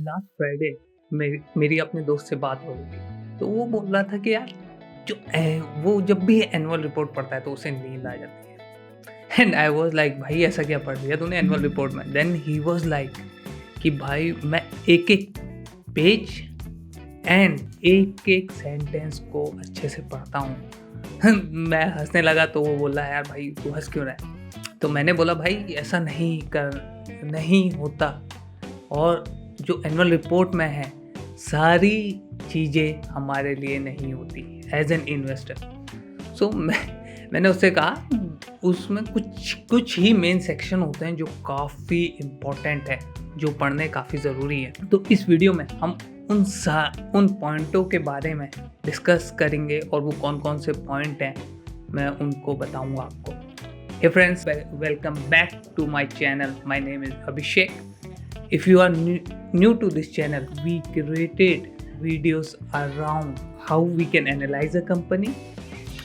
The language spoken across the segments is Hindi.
लास्ट फ्राइडे मेरी अपने दोस्त से बात हो रही थी, तो वो बोल रहा था कि यार वो जब भी एनुअल रिपोर्ट पढ़ता है तो उसे नींद आ जाती है। एंड आई वाज लाइक, भाई ऐसा क्या पढ़ लिया तूने एनुअल रिपोर्ट में? देन ही वाज लाइक कि भाई मैं एक एक पेज एंड एक एक सेंटेंस को अच्छे से पढ़ता हूँ। मैं हंसने लगा तो वो बोला, यार भाई तू हंस क्यों रहा है? तो मैंने बोला, भाई ऐसा नहीं होता। और जो एनुअल रिपोर्ट में है सारी चीज़ें हमारे लिए नहीं होती एज एन इन्वेस्टर। सो मैंने उससे कहा उसमें कुछ ही मेन सेक्शन होते हैं जो काफ़ी इम्पोर्टेंट है, जो पढ़ने काफ़ी ज़रूरी है। तो इस वीडियो में हम उन पॉइंटों के बारे में डिस्कस करेंगे और वो कौन कौन से पॉइंट हैं मैं उनको बताऊंगा आपको। Hey friends, welcome back to my channel. My name is Abhishek. If you are new to this channel, we created videos around how we can analyze a company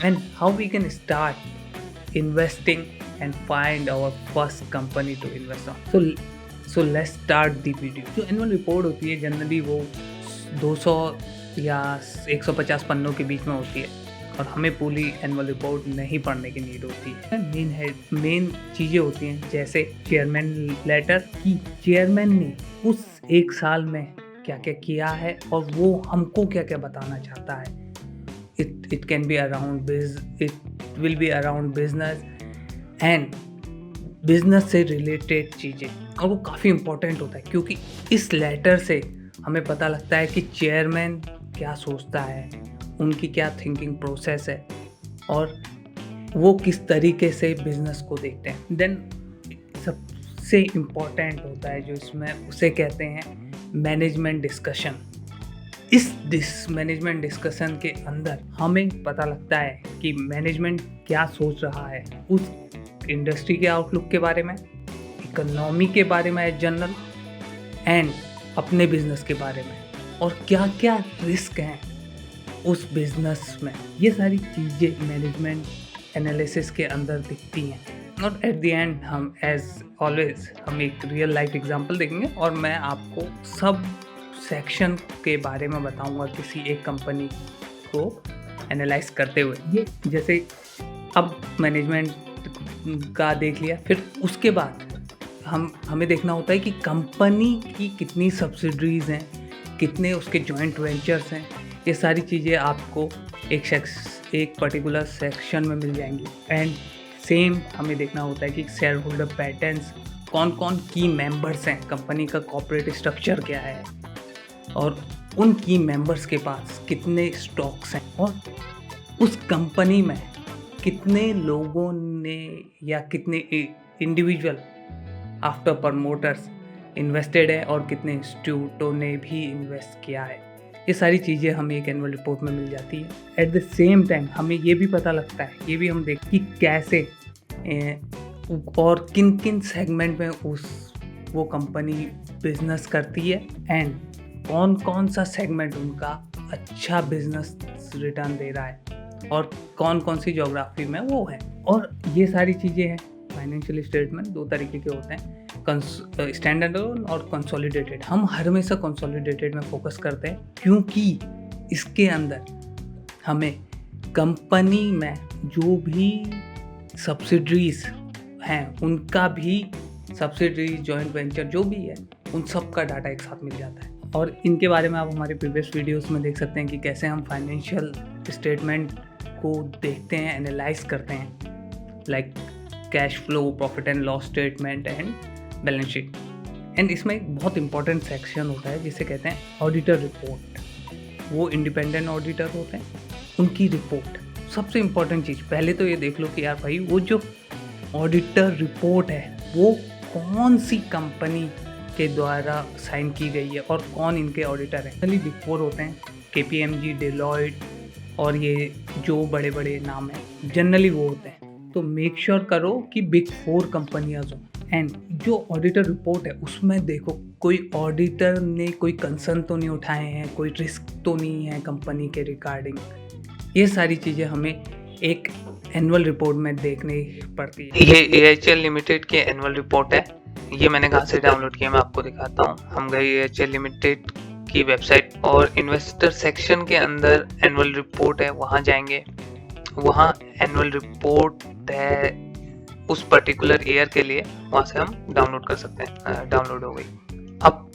and how we can start investing and find our first company to invest on. So let's start the video. जो एनुअल रिपोर्ट होती है जनरली वो 200 या 150 पन्नों के बीच में होती है और हमें पूरी एनुअल रिपोर्ट नहीं पढ़ने की नीड होती है। मेन चीज़ें होती हैं जैसे चेयरमैन लेटर कि चेयरमैन ने उस एक साल में क्या क्या किया है और वो हमको क्या क्या बताना चाहता है। It can be around it will be around business and business से रिलेटेड चीज़ें, और वो काफ़ी इम्पोर्टेंट होता है क्योंकि इस लेटर से हमें पता लगता है कि चेयरमैन क्या सोचता है, उनकी क्या थिंकिंग प्रोसेस है और वो किस तरीके से बिजनेस को देखते हैं। देन सबसे इम्पोर्टेंट होता है जो इसमें उसे कहते हैं मैनेजमेंट डिस्कशन। इस मैनेजमेंट डिस्कशन के अंदर हमें पता लगता है कि मैनेजमेंट क्या सोच रहा है उस इंडस्ट्री के आउटलुक के बारे में, इकोनॉमी के बारे में जनरल एंड अपने बिजनेस के बारे में, और क्या क्या रिस्क हैं उस बिजनेस में। ये सारी चीज़ें मैनेजमेंट एनालिसिस के अंदर दिखती हैं और एट द एंड हम एज ऑलवेज हम एक रियल लाइफ एग्जांपल देखेंगे और मैं आपको सब सेक्शन के बारे में बताऊंगा किसी एक कंपनी को एनालाइज करते हुए। ये जैसे अब मैनेजमेंट का देख लिया, फिर उसके बाद हमें देखना होता है कि कंपनी की कितनी सब्सिडरीज हैं, कितने उसके जॉइंट वेंचर्स हैं। ये सारी चीज़ें आपको एक पर्टिकुलर सेक्शन में मिल जाएंगी। एंड सेम हमें देखना होता है कि शेयर होल्डर पैटर्न्स, कौन कौन की मेंबर्स हैं, कंपनी का कॉर्पोरेट स्ट्रक्चर क्या है और उन की मेंबर्स के पास कितने स्टॉक्स हैं और उस कंपनी में कितने लोगों ने या कितने इंडिविजुअल आफ्टर प्रमोटर्स इन्वेस्टेड है और कितने इंस्टीट्यूटों ने भी इन्वेस्ट किया है। ये सारी चीज़ें हमें एक एनुअल रिपोर्ट में मिल जाती है। एट द सेम टाइम हमें ये भी पता लगता है, ये भी हम देखते कि कैसे और किन किन सेगमेंट में वो कंपनी बिजनेस करती है एंड कौन कौन सा सेगमेंट उनका अच्छा बिजनेस रिटर्न दे रहा है और कौन कौन सी ज्योग्राफी में वो है। और ये सारी चीज़ें हैं। फाइनेंशियल स्टेटमेंट दो तरीके के होते हैं, स्टैंडर्ड और कंसोलिडेटेड। हम हमेशा कंसोलिडेटेड में फोकस करते हैं क्योंकि इसके अंदर हमें कंपनी में जो भी सब्सिडरीज हैं उनका भी, सब्सिडरीज जॉइंट वेंचर जो भी है, उन सब का डाटा एक साथ मिल जाता है। और इनके बारे में आप हमारे प्रीवियस वीडियोस में देख सकते हैं कि कैसे हम फाइनेंशियल स्टेटमेंट को देखते हैं, एनालाइज करते हैं, like cash flow, profit and loss statement and balance sheet. And इसमें एक बहुत इंपॉर्टेंट सेक्शन होता है जिसे कहते हैं ऑडिटर रिपोर्ट। वो इंडिपेंडेंट ऑडिटर होते हैं, उनकी रिपोर्ट सबसे इम्पॉर्टेंट चीज़। पहले तो ये देख लो कि यार भाई वो जो ऑडिटर रिपोर्ट है वो कौन सी कंपनी के द्वारा साइन की गई है और कौन इनके ऑडिटर हैं। जनरली बिग फोर होते हैं, KPMG, डेलॉयट और ये जो बड़े बड़े नाम हैं जनरली वो होते हैं। तो मेक श्योर करो कि बिग फोर कंपनियाँ हो। एंड जो ऑडिटर रिपोर्ट है उसमें देखो कोई ऑडिटर ने कोई कंसर्न तो नहीं उठाए हैं, कोई रिस्क तो नहीं है कंपनी के रिगार्डिंग। ये सारी चीज़ें हमें एक एनुअल रिपोर्ट में देखनी पड़ती है। ये AHL लिमिटेड की एनुअल रिपोर्ट है ये मैंने कहाँ से डाउनलोड किया मैं आपको दिखाता हूँ। हम गए EHL लिमिटेड की वेबसाइट और इन्वेस्टर सेक्शन के अंदर एनुअल रिपोर्ट है, वहाँ जाएंगे। वहाँ एनुअल रिपोर्ट है उस पर्टिकुलर ईयर के लिए, वहाँ से हम डाउनलोड कर सकते हैं। डाउनलोड हो गई। अब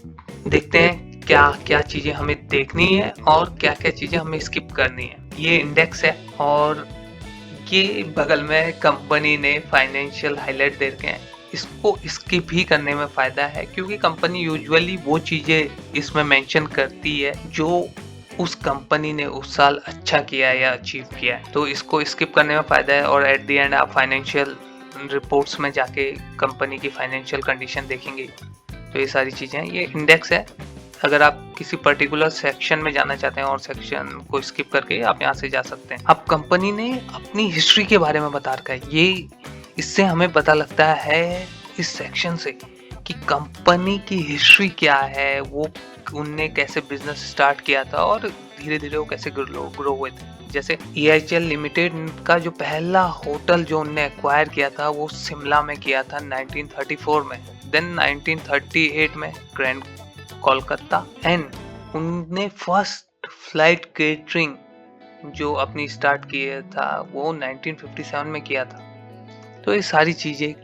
देखते हैं क्या क्या चीज़ें हमें देखनी है और क्या क्या चीज़ें हमें स्किप करनी है। ये इंडेक्स है और ये बगल में कंपनी ने फाइनेंशियल हाईलाइट दे रखे हैं। इसको स्किप ही करने में फ़ायदा है क्योंकि कंपनी यूजुअली वो चीज़ें इसमें मेंशन करती है जो उस कंपनी ने उस साल अच्छा किया है या अचीव किया है, तो इसको स्किप करने में फ़ायदा है। और एट द एंड आप फाइनेंशियल रिपोर्ट्स में जाके कंपनी की फाइनेंशियल कंडीशन देखेंगे। तो ये सारी चीज़ें, ये इंडेक्स है। अगर आप किसी पर्टिकुलर सेक्शन में जाना चाहते हैं और सेक्शन को स्किप करके आप यहाँ से जा सकते हैं। अब कंपनी ने अपनी हिस्ट्री के बारे में बता रखा है। ये इससे हमें पता लगता है इस सेक्शन से कि कंपनी की हिस्ट्री क्या है, वो उनने कैसे बिजनेस स्टार्ट किया था और धीरे धीरे वो कैसे ग्रो हुए थे। जैसे EHL लिमिटेड का जो पहला होटल जो उनने एक्वायर किया था वो शिमला में किया था 1934 में। देन 1938 में ग्रैंड कोलकाता, एंड उनने फर्स्ट फ्लाइट केटरिंग जो अपनी स्टार्ट किया था वो 1957 में किया था। तो ये सारी चीज़ें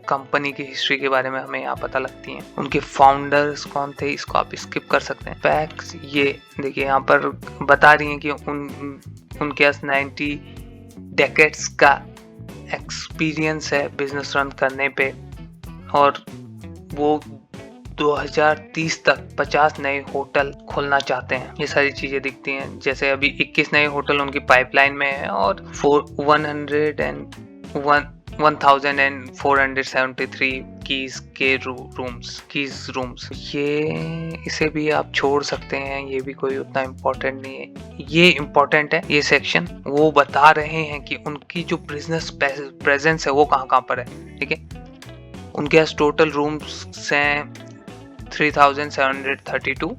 कंपनी की हिस्ट्री के बारे में हमें यहाँ पता लगती हैं। उनके फाउंडर्स कौन थे इसको आप स्किप कर सकते हैं। फैक्ट्स ये देखिए यहाँ पर बता रही हैं कि उनके पास 90 डेकेड्स का एक्सपीरियंस है बिजनेस रन करने पे और वो 2030 तक 50 नए होटल खोलना चाहते हैं। ये सारी चीज़ें दिखती हैं। जैसे अभी 21 नए होटल उनकी पाइपलाइन में है और 1473 कीज के रूम्स। ये इसे भी आप छोड़ सकते हैं, ये भी कोई उतना इम्पोर्टेंट नहीं है। ये इम्पोर्टेंट है, ये सेक्शन वो बता रहे हैं कि उनकी जो बिजनेस प्रेजेंस है वो कहाँ पर है। ठीक है, उनके पास टोटल रूम्स हैं 3732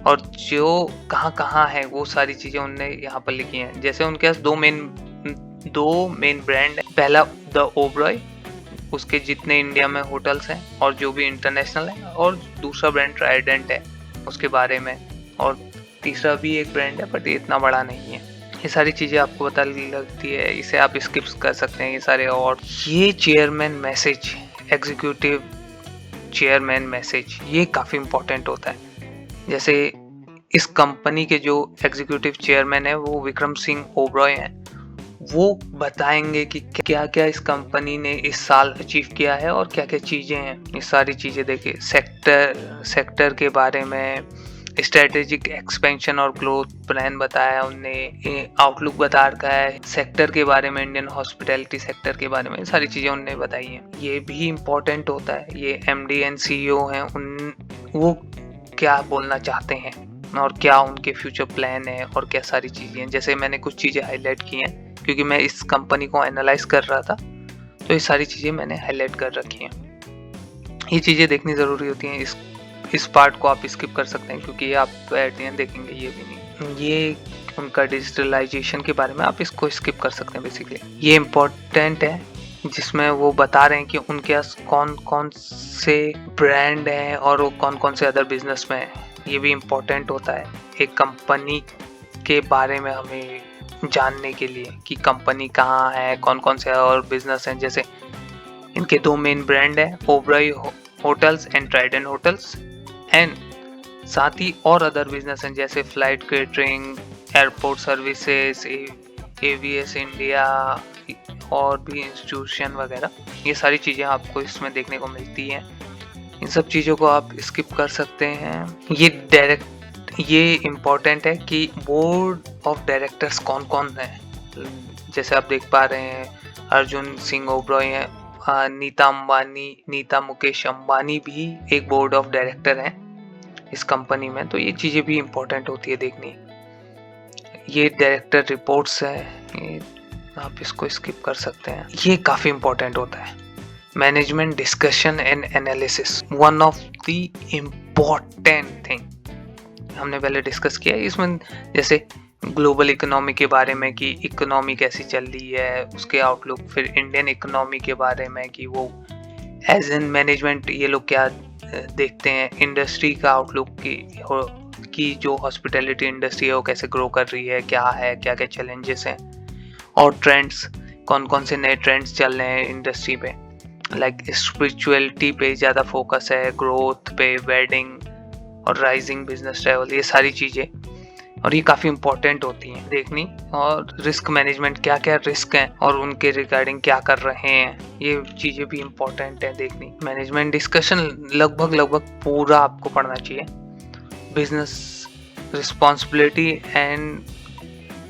और जो कहाँ है वो सारी चीज़ें उनने यहाँ पर लिखी हैं। जैसे उनके पास दो मेन ब्रांड है। पहला द ओबरॉय, उसके जितने इंडिया में होटल्स हैं और जो भी इंटरनेशनल है, और दूसरा ब्रांड ट्राइडेंट है उसके बारे में, और तीसरा भी एक ब्रांड है बट ये इतना बड़ा नहीं है। ये सारी चीज़ें आपको पता लगती है, इसे आप स्किप कर सकते हैं ये सारे। और ये chairman message, executive chairman message, ये काफ़ी इम्पोर्टेंट होता है। जैसे इस कंपनी के जो एग्जीक्यूटिव चेयरमैन है वो विक्रम सिंह ओबरॉय हैं। वो बताएंगे कि क्या क्या इस कंपनी ने इस साल अचीव किया है और क्या क्या चीज़ें हैं। ये सारी चीज़ें देखिए, सेक्टर के बारे में, स्ट्रेटेजिक एक्सपेंशन और ग्रोथ प्लान बताया उनने, आउटलुक बता रखा है सेक्टर के बारे में, इंडियन हॉस्पिटैलिटी सेक्टर के बारे में सारी चीज़ें उनने बताई हैं। ये भी इम्पोर्टेंट होता है। ये MD एंड CEO हैं, वो क्या बोलना चाहते हैं और क्या उनके फ्यूचर प्लान है और क्या सारी चीज़ें हैं। जैसे मैंने कुछ चीज़ें हाईलाइट की हैं क्योंकि मैं इस कंपनी को एनालाइज कर रहा था, तो ये सारी चीज़ें मैंने हाईलाइट कर रखी हैं। ये चीज़ें देखनी ज़रूरी होती हैं। इस पार्ट को आप स्किप कर सकते हैं क्योंकि ये आप एट द एंड देखेंगे, ये भी नहीं। ये उनका डिजिटलाइजेशन के बारे में, आप इसको स्किप कर सकते हैं बेसिकली। ये इम्पोर्टेंट है जिसमें वो बता रहे हैं कि उनके पास कौन कौन से ब्रांड हैं और वो कौन कौन से अदर बिजनेस में है। ये भी इम्पोर्टेंट होता है एक कंपनी के बारे में हमें जानने के लिए कि कंपनी कहाँ है, कौन कौन से और बिजनेस हैं। जैसे इनके दो मेन ब्रांड है, Oberoi hotels and Trident hotels, and साथ ही और अदर बिजनेस हैं जैसे flight catering, airport services, AVS India और भी इंस्टीट्यूशन वगैरह। ये सारी चीज़ें आपको इसमें देखने को मिलती हैं। इन सब चीज़ों को आप स्किप कर सकते हैं। ये इम्पोर्टेंट है कि बोर्ड ऑफ डायरेक्टर्स कौन कौन है। जैसे आप देख पा रहे हैं अर्जुन सिंह ओबरॉय हैं, नीता मुकेश अंबानी भी एक बोर्ड ऑफ डायरेक्टर हैं इस कंपनी में। तो ये चीज़ें भी इम्पोर्टेंट होती है देखनी। ये डायरेक्टर रिपोर्ट्स है, आप इसको स्किप कर सकते हैं। ये काफ़ी इम्पोर्टेंट होता है। Management discussion and analysis, one of the important thing हमने पहले डिस्कस किया है। इसमें जैसे ग्लोबल इकोनॉमी के बारे में कि इकोनॉमी कैसी चल रही है, उसके आउटलुक, फिर इंडियन इकोनॉमी के बारे में कि वो एज एन मैनेजमेंट ये लोग क्या देखते हैं इंडस्ट्री का आउटलुक की जो हॉस्पिटैलिटी इंडस्ट्री है वो कैसे ग्रो कर रही है, क्या क्या चैलेंजेस हैं, और ट्रेंड्स, कौन कौन से नए ट्रेंड्स चल रहे हैं इंडस्ट्री पे। लाइक स्पिरिचुअलिटी पे ज़्यादा फोकस है, ग्रोथ पे, वेडिंग और राइजिंग बिजनेस ट्रैवल, ये सारी चीज़ें, और ये काफ़ी इंपॉर्टेंट होती हैं देखनी। और रिस्क मैनेजमेंट, क्या क्या रिस्क हैं और उनके रिगार्डिंग क्या कर रहे हैं, ये चीज़ें भी इंपॉर्टेंट है देखनी। मैनेजमेंट डिस्कशन लगभग पूरा आपको पढ़ना चाहिए। Business responsibility and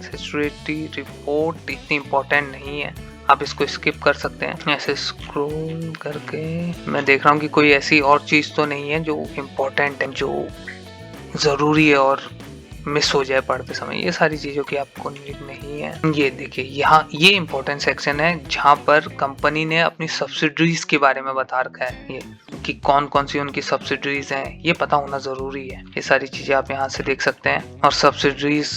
security report इतनी इम्पोर्टेंट नहीं है, आप इसको स्किप कर सकते हैं। ऐसे स्क्रॉल करके मैं देख रहा हूँ कि कोई ऐसी और चीज़ तो नहीं है जो इम्पोर्टेंट है, जो ज़रूरी है और मिस हो जाए पढ़ते समय। ये सारी चीज़ों की आपको नीड नहीं है। ये देखिए यहाँ ये इम्पोर्टेंट सेक्शन है जहाँ पर कंपनी ने अपनी सब्सिडरीज के बारे में बता रखा है, ये कि कौन कौन सी उनकी सब्सिडरीज हैं, ये पता होना ज़रूरी है। ये सारी चीज़ें आप यहाँ से देख सकते हैं। और सब्सिडरीज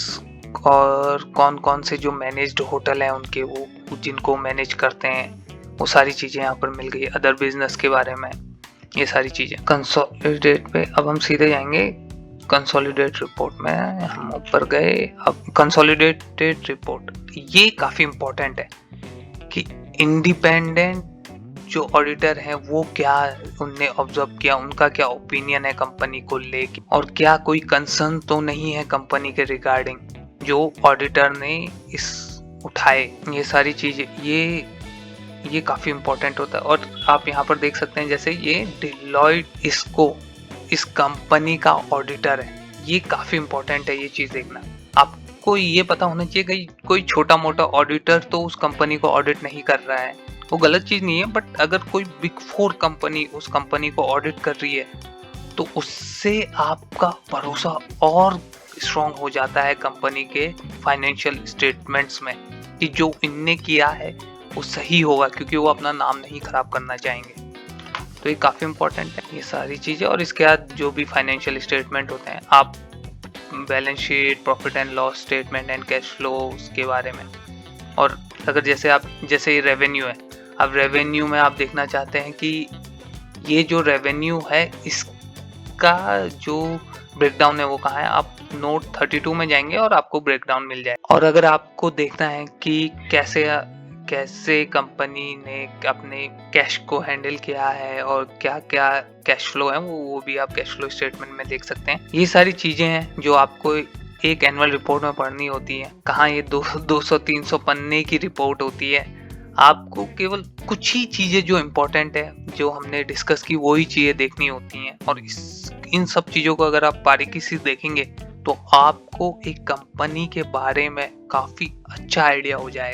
और कौन कौन से जो मैनेज्ड होटल हैं उनके, वो जिनको मैनेज करते हैं, वो सारी चीज़ें यहाँ पर मिल गई। अदर बिजनेस के बारे में ये सारी चीज़ें। कंसोलिडेट पे अब हम सीधे जाएंगे। कंसोलिडेट रिपोर्ट में हम ऊपर गए। अब कंसोलिडेटेड रिपोर्ट, ये काफ़ी इम्पोर्टेंट है कि इंडिपेंडेंट जो ऑडिटर हैं वो क्या उनने ऑब्जर्व किया, उनका क्या ओपिनियन है कंपनी को लेके, और क्या कोई कंसर्न तो नहीं है कंपनी के रिगार्डिंग जो ऑडिटर ने इस उठाए। ये सारी चीज़ें ये काफ़ी इम्पोर्टेंट होता है। और आप यहाँ पर देख सकते हैं जैसे ये डिलॉयट इस कंपनी का ऑडिटर है, ये काफ़ी इम्पोर्टेंट है ये चीज़ देखना। आपको ये पता होना चाहिए कि कोई छोटा मोटा ऑडिटर तो उस कंपनी को ऑडिट नहीं कर रहा है, वो गलत चीज़ नहीं है, बट अगर कोई बिग 4 कंपनी उस कंपनी को ऑडिट कर रही है तो उससे आपका भरोसा और स्ट्रॉन्ग हो जाता है कंपनी के फाइनेंशियल स्टेटमेंट्स में कि जो इनने किया है वो सही होगा, क्योंकि वो अपना नाम नहीं खराब करना चाहेंगे। तो ये काफ़ी इंपॉर्टेंट है ये सारी चीज़ें। और इसके बाद जो भी फाइनेंशियल स्टेटमेंट होते हैं, आप balance sheet, profit and loss statement and cash flow उसके बारे में। और अगर जैसे रेवेन्यू है, अब रेवेन्यू में आप देखना चाहते हैं कि ये जो रेवेन्यू है इसका जो ब्रेकडाउन है वो कहाँ है, आप नोट 32 में जाएंगे और आपको ब्रेकडाउन मिल जाए। और अगर आपको देखना है कि कैसे कंपनी ने अपने कैश को हैंडल किया है और क्या क्या कैश फ्लो है, वो भी आप कैश फ्लो स्टेटमेंट में देख सकते हैं। ये सारी चीज़ें हैं जो आपको एक एनुअल रिपोर्ट में पढ़नी होती है। कहाँ ये 200-300 पन्ने की रिपोर्ट होती है, आपको केवल कुछ ही चीज़ें जो इम्पोर्टेंट है जो हमने डिस्कस की वही चीज़ें देखनी होती हैं। और इन सब चीज़ों को अगर आप बारीकी से देखेंगे तो आपको एक कंपनी के बारे में काफ़ी अच्छा आइडिया हो जाएगा।